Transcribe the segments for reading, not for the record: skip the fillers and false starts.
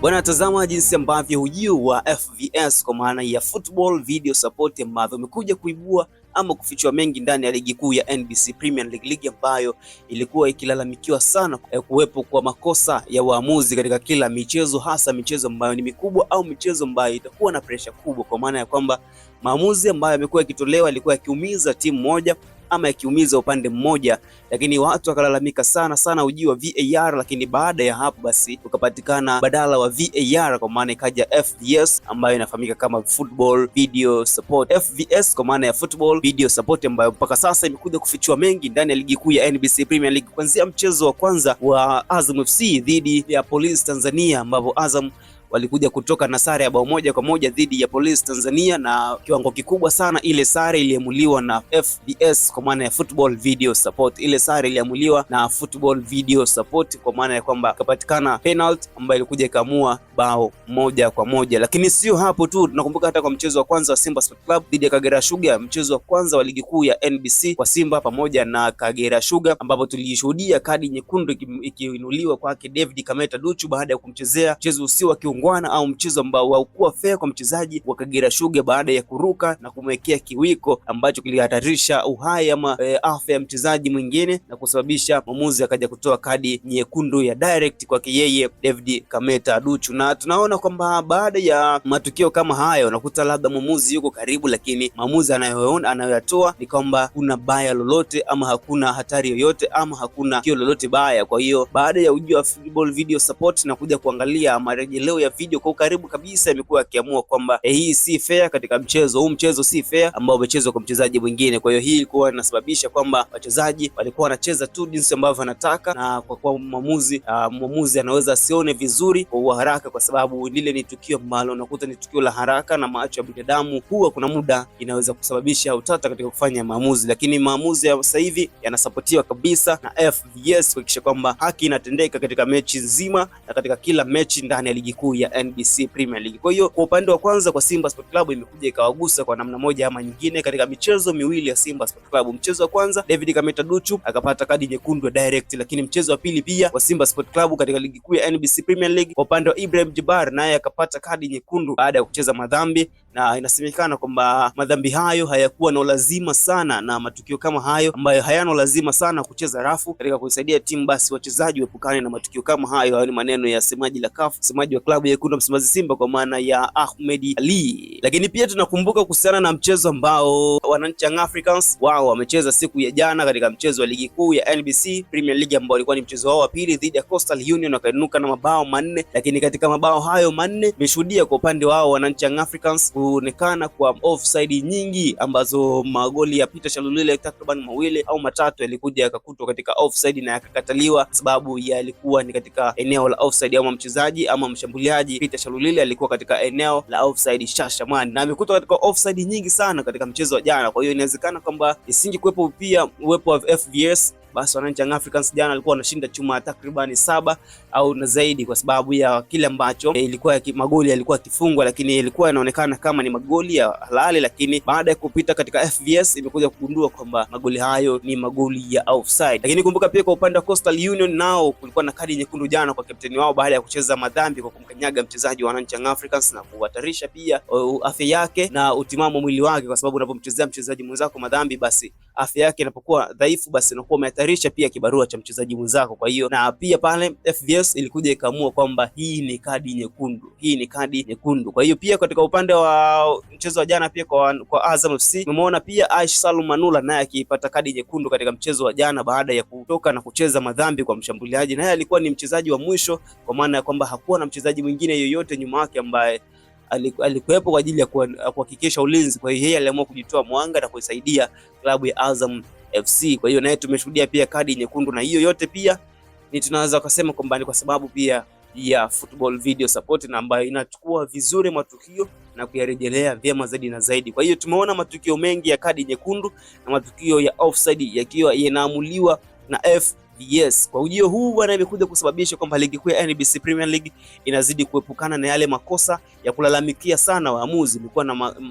Bwana, tazama jinsi ambavyo ujio wa FVS kwa maana ya Football Video Support ambavyo umekuja kuibua ama kufichua mengi ndani ya ligi kuu ya NBC Premier League, ligi ambayo ilikuwa ikilalamikiwa sana kuwepo kwa makosa ya waamuzi katika kila michezo, hasa michezo ambayo ni mikubwa au michezo ambayo itakuwa na pressure kubwa, kwa maana ya kwamba maamuzi ambayo yamekuwa yakitolewa yalikuwa yakiumiza timu moja ama yakiumiza upande mmoja, lakini watu wakalalamika sana ujio wa VAR. Lakini baada ya hapo basi ukapatikana badala wa VAR, kwa maana ikaja FVS ambayo inafahamika kama Football Video Support. FVS kwa maana ya Football Video Support, ambayo mpaka sasa imekuja kufichua mengi ndani ya ligi kuu ya NBC Premier League, kuanzia mchezo wa kwanza wa Azam FC dhidi ya Police Tanzania, ambapo Azam walikuja kutoka na sare ya bao 1-1 dhidi ya Police Tanzania, na kiwango kikubwa sana ile sare iliamuliwa na FVS kwa maana ya Football Video Support. Ile sare iliamuliwa na Football Video Support kwa maana ya kwamba kapatikana penalty ambayo ilikuja ikaamua bao 1-1. Lakini sio hapo tu, tunakumbuka hata kwa mchezo wa kwanza wa Simba Sports Club dhidi ya Kagera Sugar, mchezo wa kwanza wa ligi kuu ya NBC kwa Simba pamoja na Kagera Sugar, ambapo tulishuhudia kadi nyekundu ikiinuliwa kwake David Kameta Duchu baada ya kumchezea mchezo usio wa au mchezo ambao haukuwa fair kwa mchezaji wa Kagera Sugar baada ya kuruka na kumwekea kiwiko ambacho kilihatarisha uhai ama afya ya mchezaji mwingine na kusababisha mwamuzi akaja kutoa kadi nyekundu ya direct kwake yeye David Kameta Duchu. Na tunaona kwamba baada ya matukio kama hayo unakuta labda mwamuzi yuko karibu, lakini maamuzi anayoyatoa ni kwamba kuna baya lolote ama hakuna hatari yoyote ama hakuna kio lolote baya. Kwa hiyo baada ya ujio wa Football Video Support na kuja kuangalia marejeleo ya video kwa karibu kabisa, imekuwa akiamua kwamba hii si fair katika mchezo huu, mchezo si fair ambao umechezwa kwa mchezaji mwingine. Kwa hiyo hii ilikuwa inasababisha kwamba wachezaji walikuwa wanacheza tu jinsi ambavyo wanataka, na kwa mwamuzi anaweza asione vizuri kwa haraka, kwa sababu lile ni tukio ambalo unakuta ni tukio la haraka, na macho ya binadamu huwa kuna muda inaweza kusababisha utata katika kufanya maamuzi. Lakini maamuzi ya sasa hivi yanasapotiwa kabisa na FVS kuhakikisha kwamba haki inatendeka katika mechi nzima na katika kila mechi ndani ya ligi kuu ya NBC Premier League. Kwa hiyo kwa upande wa kwanza kwa Simba Sports Club imekuja ikawagusa kwa namna moja ama nyingine katika michezo miwili ya Simba Sports Club. Mchezo wa kwanza David Kameta Duchu akapata kadi nyekundu direct, lakini mchezo wa pili pia wa Simba Sports Club katika ligi kuu ya NBC Premier League kwa upande wa Ibrahim Jabbar, naye akapata kadi nyekundu baada ya kucheza madhambi, na inasemekana kwamba madhambi hayo hayakuwa na lazima sana, na matukio kama hayo ambayo hayana lazima sana kucheza rafu katika kuisaidia timu, basi wachezaji waepukane na matukio kama hayo. Hayo ni maneno ya semaji la CAF, semaji wa klabu ya Wekundu Msimbazi Simba kwa maana ya Ahmed Ali. Lakini pia tunakumbuka kuhusiana na mchezo ambao wananchi Young Africans wao wamecheza siku ya jana katika mchezo wa ligi kuu ya NBC Premier League ambao ulikuwa ni mchezo wao wa pili dhidi ya Coastal Union, wakainuka na mabao 4. Lakini katika mabao hayo 4 tumeshuhudia kwa upande wao wananchi Young Africans kuonekana kwa offside nyingi, ambazo magoli ya Peter Shalulile takriban 2 au 3 yalikuja yakakutwa katika offside na yakakataliwa, sababu yalikuwa ni katika eneo la offside, ama mchezaji ama mshambuliaji Peter Shalulile alikuwa katika eneo la offside Shashamani, na amekutwa katika offside nyingi sana katika mchezo wa jana. Kwa hiyo inawezekana kwamba isingekuwepo pia uwepo wa FVS, basi wananchi Young Africans jana alikuwa anashinda chuma takriban 7 au na zaidi, kwa sababu ya kile ambacho ilikuwa magoli yalikuwa yakifungwa, lakini ilikuwa inaonekana kama ni magoli ya halali. Lakini baada ya kupita katika FVS imekuja kugundua kwamba magoli hayo ni magoli ya offside. Lakini kumbuka pia kwa upande wa Coastal Union nao kulikuwa na kadi nyekundu jana kwa kapteni wao baada ya kucheza madhambi kwa kumkanyaga mchezaji wa wananchi Young Africans na kuhatarisha pia afya yake na utimamu mwili wake, kwa sababu unapomchezea mchezaji mwenzako madhambi, basi afya yake inapokuwa dhaifu, basi inakuwa umehatarisha pia kibarua cha mchezaji mwenzako. Kwa hiyo na pia pale FVS ilikuja ikaamua kwamba hii ni kadi nyekundu, Kwa hiyo pia katika upande wa mchezo wa jana pia kwa Azam FC tumeona pia Aish Salum Manula naye akipata kadi nyekundu katika mchezo wa jana baada ya kutoka na kucheza madhambi kwa mshambuliaji, naye alikuwa ni mchezaji wa mwisho, kwa maana ya kwamba hakuwa na mchezaji mwingine yoyote nyuma yake ambaye alikuwepo kwa ajili ya kuhakikisha ulinzi. Kwa hiyo yeye aliamua kujitoa mwanga na kuisaidia klabu ya Azam FC. Kwa hiyo naye tumeshuhudia pia kadi nyekundu, na hiyo yote pia ni tunaweza kusema kwamba ni kwa sababu pia ya Football Video Support, na ambayo inachukua vizuri matukio na kuyarejelea vyema zaidi na zaidi. Kwa hiyo tumeona matukio mengi ya kadi nyekundu na matukio ya offside yakiwa yanaamuliwa na FVS. Kwa ujio huu bwana, imekuja kusababisha kwamba ligi kuu ya NBC Premier League inazidi kuepukana na yale makosa ya kulalamikia sana waamuzi.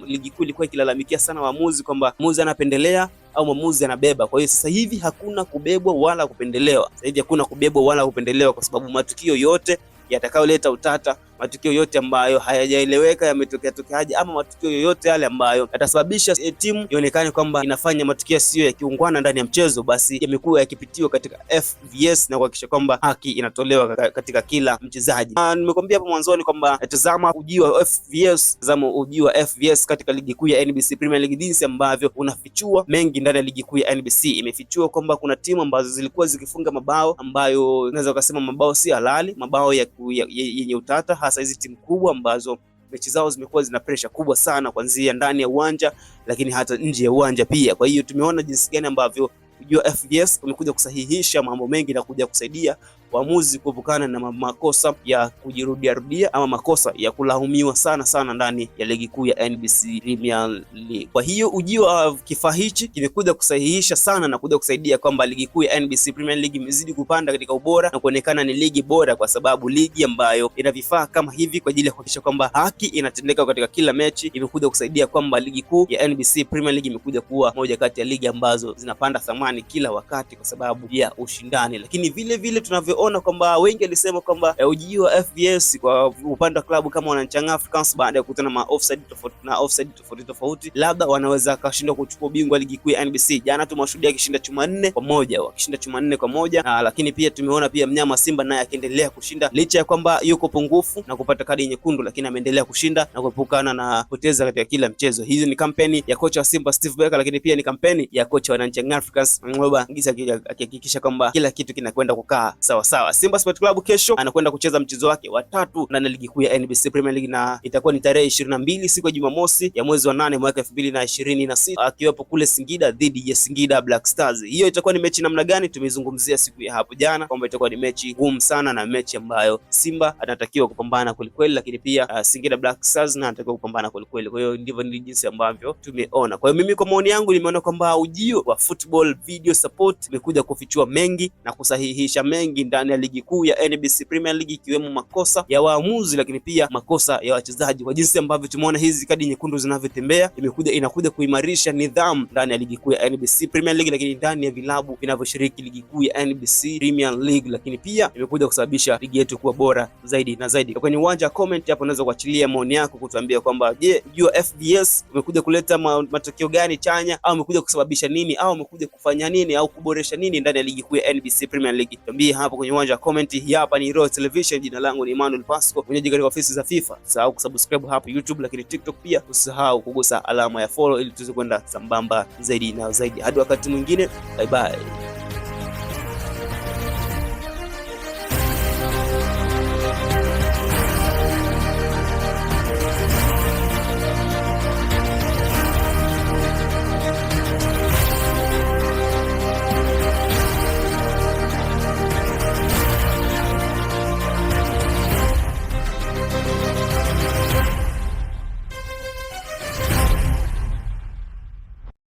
Ligi kuu ilikuwa ikilalamikia sana waamuzi kwamba mwamuzi anapendelea au mwamuzi anabeba. Kwa hiyo sasa hivi hakuna kubebwa wala kupendelewa. Sasa hivi hakuna kubebwa wala kupendelewa, kwa sababu matukio yote yatakayoleta utata matukio yote ambayo hayajaeleweka yametokea ama matukio yoyote yale ambayo yatasababisha timu ionekane kwamba inafanya matukio sio ya kiungwana ndani ya mchezo, basi yamekuwa yakipitiwa katika FVS na kuhakikisha kwamba haki inatolewa katika kila mchezaji. Nimekwambia hapo mwanzoni kwamba tazama ujio wa FVS katika ligi kuu ya NBC Premier League, jinsi ambavyo unafichua mengi ndani ya ligi kuu ya NBC. Imefichua kwamba kuna timu ambazo zilikuwa zikifunga mabao ambayo unaweza ukasema mabao si halali, mabao yenye utata, hasa hizi timu kubwa ambazo mechi zao zimekuwa zina pressure kubwa sana kuanzia ndani ya uwanja lakini hata nje ya uwanja pia. Kwa hiyo tumeona jinsi gani ambavyo ujio wa FVS umekuja kusahihisha mambo mengi na kuja kusaidia waamuzi kuepukana na makosa ya kujirudia ama makosa ya kulaumiwa sana ndani ya ligi kuu ya NBC Premier League. Kwa hiyo ujio wa kifaa hichi kimekuja kusahihisha sana na kuja kusaidia kwamba ligi kuu ya NBC Premier League imezidi kupanda katika ubora na kuonekana ni ligi bora, kwa sababu ligi ambayo ina vifaa kama hivi kwa ajili ya kuhakikisha kwamba haki inatendeka katika kila mechi imekuja kusaidia kwamba ligi kuu ya NBC Premier League imekuja kuwa moja kati ya ligi ambazo zinapanda thamani kila wakati kwa sababu ya ushindani. Lakini vile tunavyoona kwamba wengi walisema kwamba ujio wa FVS kwa upande wa klabu kama Wananchi Africans baada ya kukutana na offside tofauti labda wanaweza kashindwa kuchukua ubingwa ligi kuu ya NBC. Jana tumewashuhudia kishinda chuma 4 kwa moja, lakini pia tumeona pia mnyama Simba naye akiendelea kushinda licha ya kwamba yuko pungufu na kupata kadi nyekundu, lakini ameendelea kushinda na kuepukana na poteza katika kila mchezo. Hizi ni kampeni ya kocha wa Simba Steve Barker, lakini pia ni kampeni ya kocha wa Wananchi Africans akihakikisha kwamba kila kitu kinakwenda kukaa sawa. Simba Sport Club kesho anakwenda kucheza mchezo wake wa 3 ndani ya ligi kuu ya NBC Premier League na itakuwa ni tarehe 22 siku ya Jumamosi ya mwezi wa 8 mwaka 2026 akiwepo kule Singida dhidi ya Singida Black Stars. Hiyo itakuwa ni mechi namna gani? Tumezungumzia siku ya hapo jana kwamba itakuwa ni mechi ngumu sana na mechi ambayo Simba anatakiwa kupambana kweli, lakini pia Singida Black Stars na anatakiwa kupambana kweli. Kwa hiyo ndivyo ni jinsi ambavyo tumeona. Kwa hiyo mimi kwa maoni yangu nimeona kwamba ujio wa Football Video Support umekuja kufichua mengi na kusahihisha mengi ndani ya ligi kuu ya NBC Premier League, ikiwemo makosa ya waamuzi lakini pia makosa ya wachezaji. Kwa jinsi ambavyo tumeona hizi kadi nyekundu zinavyotembea, inakuja kuimarisha nidhamu ndani ya ligi kuu ya NBC Premier League, lakini ndani ya vilabu vinavyoshiriki ligi kuu ya NBC Premier League, lakini pia imekuja kusababisha ligi yetu kuwa bora zaidi na zaidi. Kwenye uwanja wa comment hapo unaweza kuachilia maoni yako kutuambia kwamba je, ujio wa FVS umekuja kuleta matokeo gani chanya au umekuja kusababisha nini au umekuja kufanya nini au kuboresha nini ndani ya ligi kuu ya NBC Premier League? Tuambie hapo kwenye uwanja wa comment. Hii hapa ni Royal Television, jina langu ni Emmanuel Pasco, mwenyeji katika ofisi za FIFA. Usisahau kusubscribe hapo YouTube, lakini TikTok pia usisahau kugusa alama ya follow ili tuweze kwenda sambamba zaidi na zaidi. Hadi wakati mwingine, bye bye.